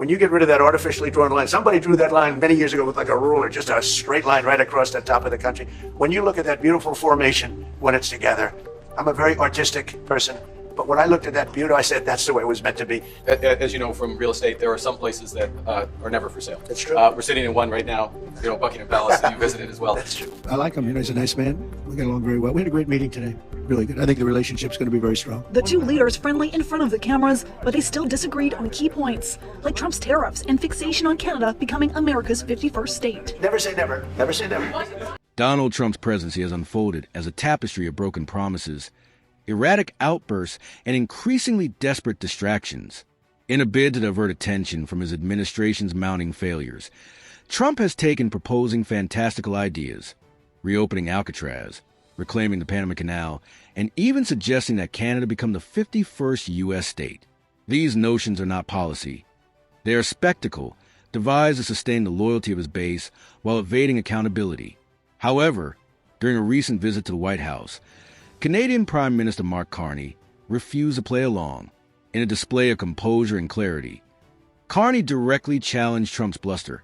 when you get rid of that artificially drawn line, somebody drew that line many years ago with like a ruler, just a straight line right across the top of the country. When you look at that beautiful formation when it's together, I'm a very artistic person. But when I looked at that beauty, I said, that's the way it was meant to be. As you know from real estate, there are some places that are never for sale. That's true. We're sitting in one right now, Buckingham Palace, and you visited as well. That's true. I like him. He's a nice man. We get along very well. We had a great meeting today. Really good. I think the relationship's going to be very strong. The two leaders friendly in front of the cameras, but they still disagreed on key points, like Trump's tariffs and fixation on Canada becoming America's 51st state. Never say never. Never say never. Donald Trump's presidency has unfolded as a tapestry of broken promises, erratic outbursts, and increasingly desperate distractions. In a bid to divert attention from his administration's mounting failures, Trump has taken proposing fantastical ideas, reopening Alcatraz, reclaiming the Panama Canal, and even suggesting that Canada become the 51st U.S. state. These notions are not policy. They are spectacle, devised to sustain the loyalty of his base while evading accountability. However, during a recent visit to the White House, Canadian Prime Minister Mark Carney refused to play along. In a display of composure and clarity, Carney directly challenged Trump's bluster,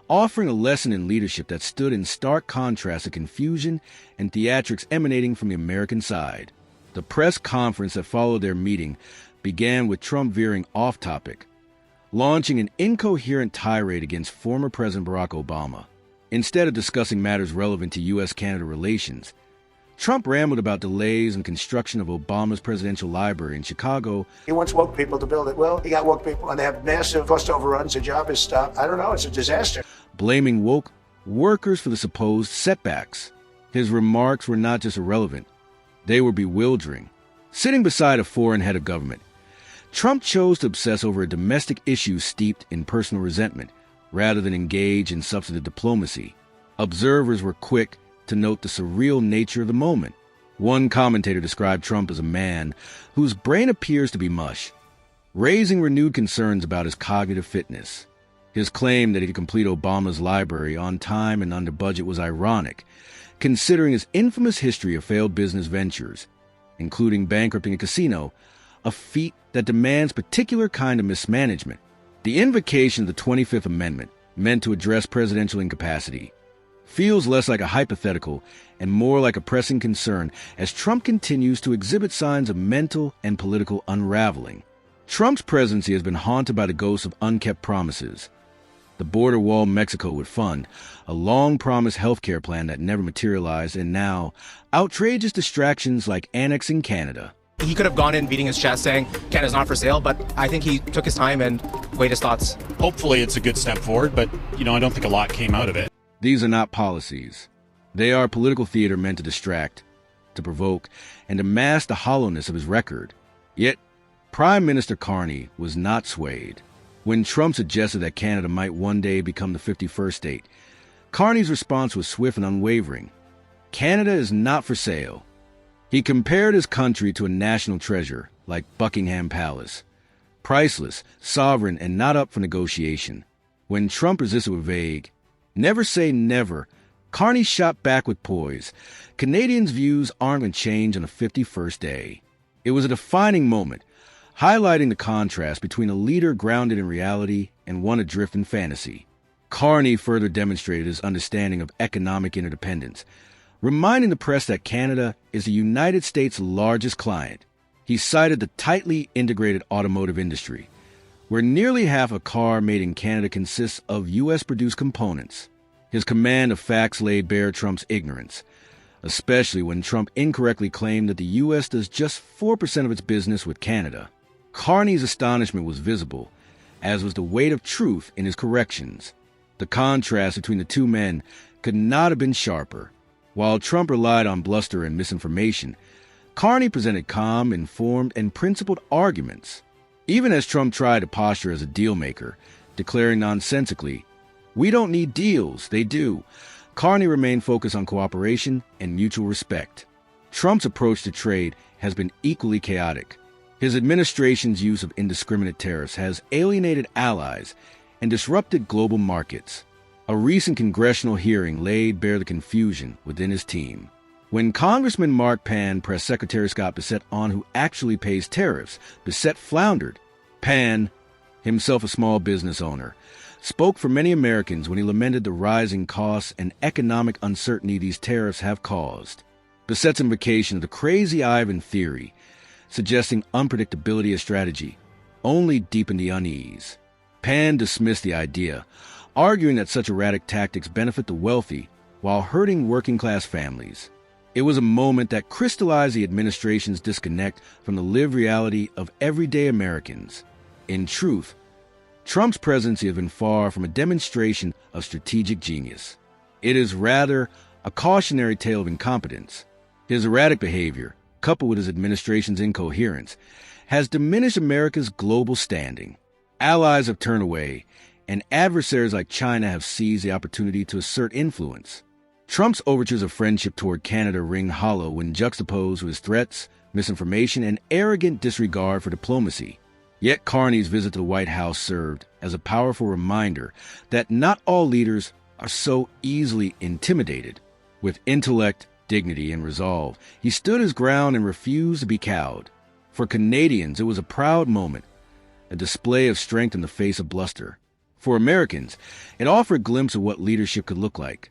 offering a lesson in leadership that stood in stark contrast to confusion and theatrics emanating from the American side. The press conference that followed their meeting began with Trump veering off topic, launching an incoherent tirade against former President Barack Obama. Instead of discussing matters relevant to U.S. Canada relations, Trump rambled about delays in construction of Obama's presidential library in Chicago. He wants woke people to build it. Well, he got woke people, and they have massive cost overruns. The job is stopped. I don't know. It's a disaster. Blaming woke workers for the supposed setbacks. His remarks were not just irrelevant. They were bewildering. Sitting beside a foreign head of government, Trump chose to obsess over a domestic issue steeped in personal resentment rather than engage in substantive diplomacy. Observers were quick to note the surreal nature of the moment. One commentator described Trump as a man whose brain appears to be mush, raising renewed concerns about his cognitive fitness. His claim that he could complete Obama's library on time and under budget was ironic, considering his infamous history of failed business ventures, including bankrupting a casino, a feat that demands particular kind of mismanagement. The invocation of the 25th Amendment, meant to address presidential incapacity, feels less like a hypothetical and more like a pressing concern as Trump continues to exhibit signs of mental and political unraveling. Trump's presidency has been haunted by the ghosts of unkept promises. The border wall Mexico would fund, a long-promised healthcare plan that never materialized, and now outrageous distractions like annexing Canada. He could have gone in beating his chest saying Canada's not for sale, but I think he took his time and weighed his thoughts. Hopefully it's a good step forward, but I don't think a lot came out of it. These are not policies. They are political theater meant to distract, to provoke, and to mask the hollowness of his record. Yet, Prime Minister Carney was not swayed. When Trump suggested that Canada might one day become the 51st state, Carney's response was swift and unwavering. Canada is not for sale. He compared his country to a national treasure, like Buckingham Palace, priceless, sovereign, and not up for negotiation. When Trump resisted with vague, "Never say never," Carney shot back with poise. Canadians' views aren't going to change on the 51st day. It was a defining moment, highlighting the contrast between a leader grounded in reality and one adrift in fantasy. Carney further demonstrated his understanding of economic interdependence, reminding the press that Canada is the United States' largest client. He cited the tightly integrated automotive industry, where nearly half a car made in Canada consists of U.S.-produced components. His command of facts laid bare Trump's ignorance, especially when Trump incorrectly claimed that the U.S. does just 4% of its business with Canada. Carney's astonishment was visible, as was the weight of truth in his corrections. The contrast between the two men could not have been sharper. While Trump relied on bluster and misinformation, Carney presented calm, informed, and principled arguments. Even as Trump tried to posture as a deal-maker, declaring nonsensically, "We don't need deals, they do," Carney remained focused on cooperation and mutual respect. Trump's approach to trade has been equally chaotic. His administration's use of indiscriminate tariffs has alienated allies and disrupted global markets. A recent congressional hearing laid bare the confusion within his team. When Congressman Mark Pan pressed Secretary Scott Bissett on who actually pays tariffs, Bissett floundered. Pan, himself a small business owner, spoke for many Americans when he lamented the rising costs and economic uncertainty these tariffs have caused. Besset's invocation of the Crazy Ivan theory, suggesting unpredictability as strategy, only deepened the unease. Pan dismissed the idea, arguing that such erratic tactics benefit the wealthy while hurting working-class families. It was a moment that crystallized the administration's disconnect from the lived reality of everyday Americans. In truth, Trump's presidency has been far from a demonstration of strategic genius. It is rather a cautionary tale of incompetence. His erratic behavior, coupled with his administration's incoherence, has diminished America's global standing. Allies have turned away, and adversaries like China have seized the opportunity to assert influence. Trump's overtures of friendship toward Canada ring hollow when juxtaposed with his threats, misinformation, and arrogant disregard for diplomacy. Yet Carney's visit to the White House served as a powerful reminder that not all leaders are so easily intimidated. With intellect, dignity, and resolve, he stood his ground and refused to be cowed. For Canadians, it was a proud moment, a display of strength in the face of bluster. For Americans, it offered a glimpse of what leadership could look like.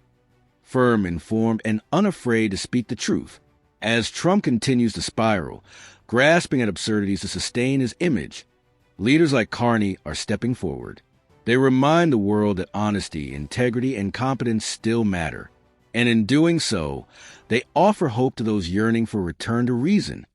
Firm, informed, and unafraid to speak the truth. As Trump continues to spiral, grasping at absurdities to sustain his image, leaders like Carney are stepping forward. They remind the world that honesty, integrity, and competence still matter. And in doing so, they offer hope to those yearning for a return to reason.